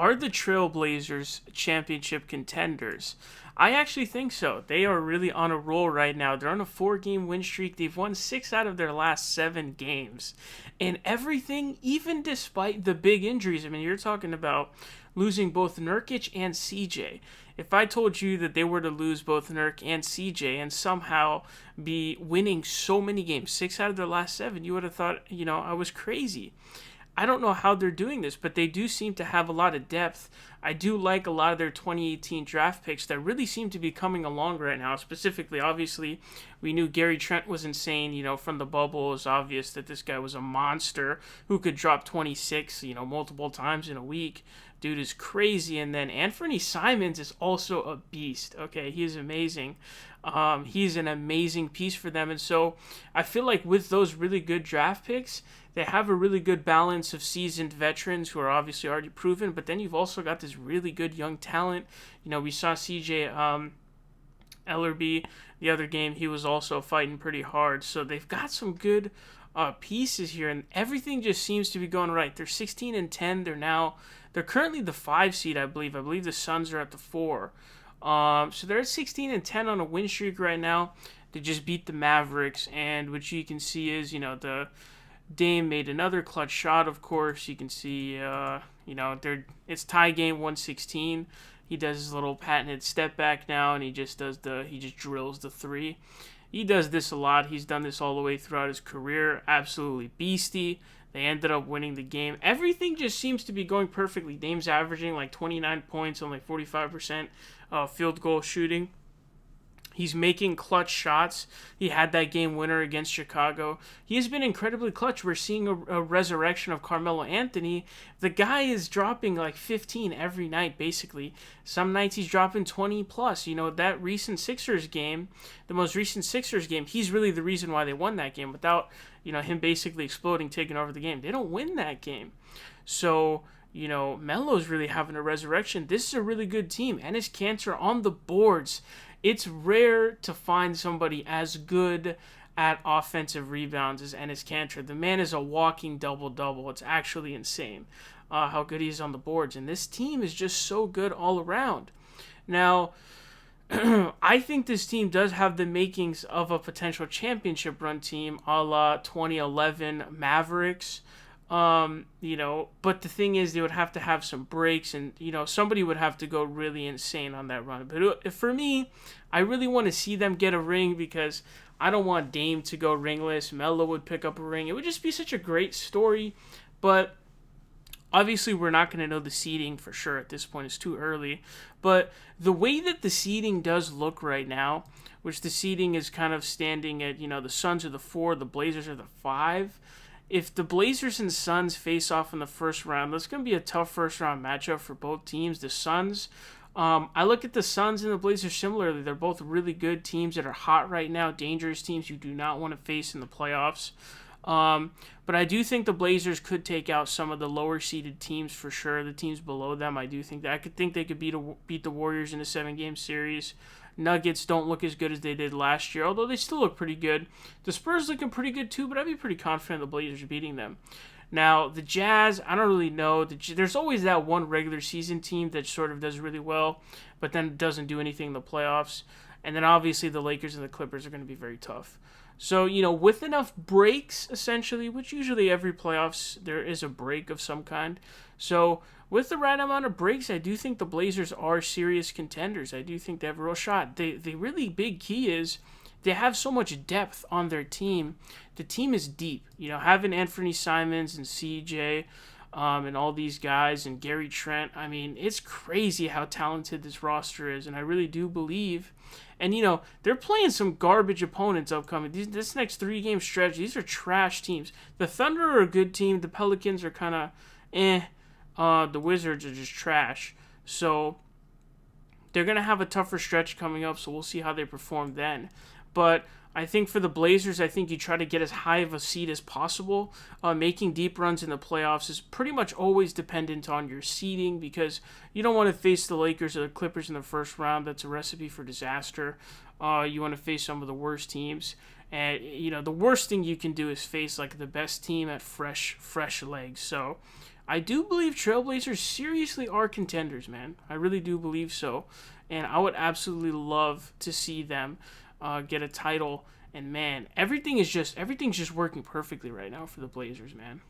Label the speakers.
Speaker 1: Are the Trailblazers championship contenders? I actually think so. They are really on a roll right now. They're on a 4-game win streak. They've won 6 out of their last 7 games. And everything, even despite the big injuries, I mean, you're talking about losing both Nurkic and CJ. If I told you that they were to lose both Nurk and CJ and somehow be winning so many games, 6 out of their last 7, you would have thought, I was crazy. I don't know how they're doing this, but they do seem to have a lot of depth. I do like a lot of their 2018 draft picks that really seem to be coming along right now. Specifically, obviously, we knew Gary Trent was insane. From the bubble, it was obvious that this guy was a monster who could drop 26, multiple times in a week. Dude is crazy. And then Anfernee Simons is also a beast. Okay, he is amazing. He's an amazing piece for them. And so I feel like with those really good draft picks, they have a really good balance of seasoned veterans who are obviously already proven, but then you've also got this really good young talent. We saw CJ Ellerby the other game. He was also fighting pretty hard. So they've got some good pieces here, and everything just seems to be going right. They're 16-10. They're currently the 5 seed, I believe. I believe the Suns are at the 4. So they're at 16-10 on a win streak right now. They just beat the Mavericks, and what you can see is, the Dame made another clutch shot, of course. You can see, it's tie game 116. He does his little patented step back now, and he just drills the 3. He does this a lot. He's done this all the way throughout his career. Absolutely beastie. They ended up winning the game. Everything just seems to be going perfectly. Dame's averaging like 29 points on like 45% field goal shooting. He's making clutch shots. He had that game winner against Chicago. He has been incredibly clutch. We're seeing a resurrection of Carmelo Anthony. The guy is dropping like 15 every night, basically. Some nights he's dropping 20 plus. That recent Sixers game, the most recent Sixers game, he's really the reason why they won that game. Without, him basically exploding, taking over the game, they don't win that game. So, Melo's really having a resurrection. This is a really good team. Enes Kanter on the boards. It's rare to find somebody as good at offensive rebounds as Enes Kanter. The man is a walking double-double. It's actually insane how good he is on the boards. And this team is just so good all around. Now, I think this team does have the makings of a potential championship run team a la 2011 Mavericks. But the thing is, they would have to have some breaks, and somebody would have to go really insane on that run. But for me, I really want to see them get a ring, because I don't want Dame to go ringless. Melo would pick up a ring. It would just be such a great story. But obviously, we're not going to know the seeding for sure at this point. It's too early. But the way that the seeding does look right now, which the seeding is kind of standing at, the Suns are the 4, the Blazers are the 5. If the Blazers and Suns face off in the first round, that's going to be a tough first-round matchup for both teams. The Suns, I look at the Suns and the Blazers similarly. They're both really good teams that are hot right now, dangerous teams you do not want to face in the playoffs. But I do think the Blazers could take out some of the lower-seeded teams for sure, the teams below them. I could think they could beat the Warriors in a 7-game series. Nuggets don't look as good as they did last year, although they still look pretty good. The Spurs looking pretty good too, but I'd be pretty confident the Blazers are beating them. Now, the Jazz, I don't really know. There's always that one regular season team that sort of does really well, but then doesn't do anything in the playoffs. And then obviously the Lakers and the Clippers are going to be very tough. So, with enough breaks, essentially, which usually every playoffs there is a break of some kind. So, with the right amount of breaks, I do think the Blazers are serious contenders. I do think they have a real shot. The really big key is they have so much depth on their team. The team is deep. Having Anfernee Simons and CJ and all these guys and Gary Trent, I mean, it's crazy how talented this roster is, and I really do believe. And, they're playing some garbage opponents upcoming. This next 3-game stretch, these are trash teams. The Thunder are a good team. The Pelicans are kind of the Wizards are just trash. So they're going to have a tougher stretch coming up, so we'll see how they perform then. But I think for the Blazers, I think you try to get as high of a seed as possible. Making deep runs in the playoffs is pretty much always dependent on your seeding, because you don't want to face the Lakers or the Clippers in the first round. That's a recipe for disaster. You want to face some of the worst teams. And, the worst thing you can do is face like the best team at fresh legs. So I do believe Trailblazers seriously are contenders, man. I really do believe so. And I would absolutely love to see them get a title. And man, everything's just working perfectly right now for the Blazers, man.